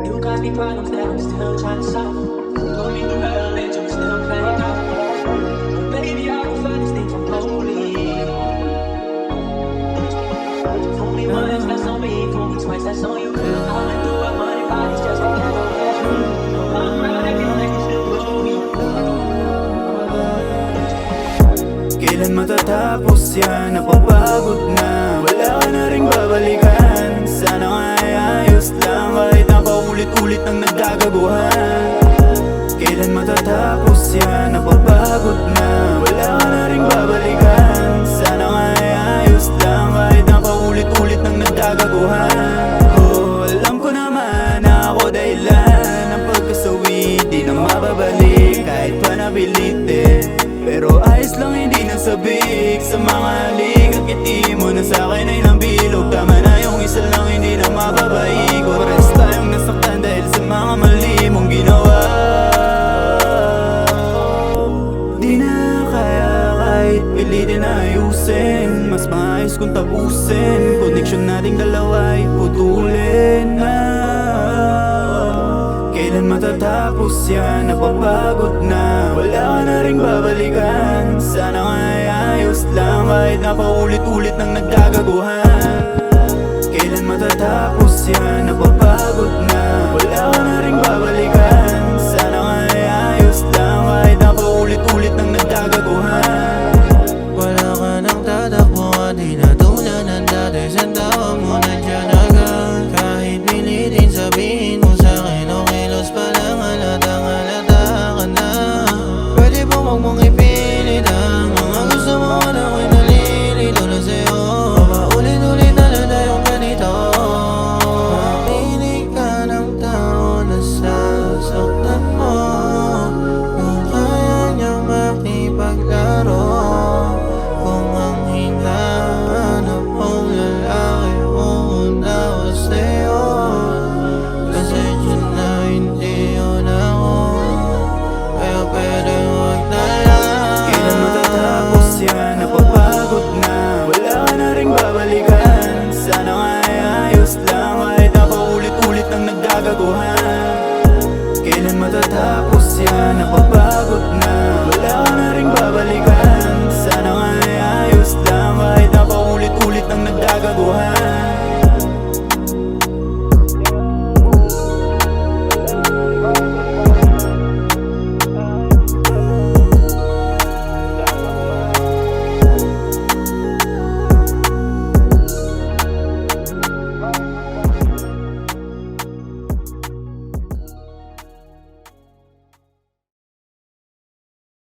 You got me problems that I'm still trying to solve. Told me through hell that you still playing out. But baby, I will find this thing from holy. Fool me once, that's on me. Fool me twice, that's on you. I went through 100 bodies just to get on that truth. I'm proud acting like you still know me. Kailan matatapos yan? Napapagod na. Wala ka na ring babalikan. Sana nga ay ayos lang, kahit na paulit-ulit ang nagkagaguhan. Kailan matatapos yan? Napapagod na. Wala ka na ring babalikan. Sana nga ay ayos lang, kahit na paulit-ulit ang nagkagaguhan. Oh, alam ko naman na ako dahilan ng pagkasawi, di na mababalik kahit pa napilitin. Pero ayos lang hindi nasabik sa mga halik at ngiti mo na sa'kin ay nambilog. Tama na yung isa lang hindi na mababaik. Pares tayong nasaktan dahil sa mga mali mong ginawa. Di na kaya kahit pilitin na ayusin. Mas maayos kung tapusin. Koneksyon nating dalawa ay putulin na. Kailan matatapos yan? Napapagod na. Wala ka na ring babalikan. Sana nga ay ayos lang, kahit na paulit-ulit ng nagkagaguhan. Kailan matatapos yan? Napapagod na. Wala ka na ring babalikan. Sana nga ay ayos lang, kahit na paulit-ulit ng nagkagaguhan. Wala ka nang tatakbuhan, di na tulad ng dati. Sandawa mo nandiyan agad. Kahit pilitin sabihin mo sa'kin, o kilos pa lang halatang halata ka na. Pwede ba wag mong ipilit ang mga gusto mo na ako'y nalilito na sa'yo. Paulit-ulit na lang tayong ganito. Makinig ka ng tao na sasaktan mo. Kung kaya niyang makipaglaro, kung ang hinahanap mong lalaki pumunta ko sa'yo. Pasensya na hindi yun ako, kaya pwede wag na lang. Kailan matatapos yan? Napapagod na. Wala ka na ring babalikan. Sana nga ay ayos lang, kahit na paulit-ulit ang nagkagaguhan. Kailan matatapos yan? Napapagod na. Wala ka na ring babalikan.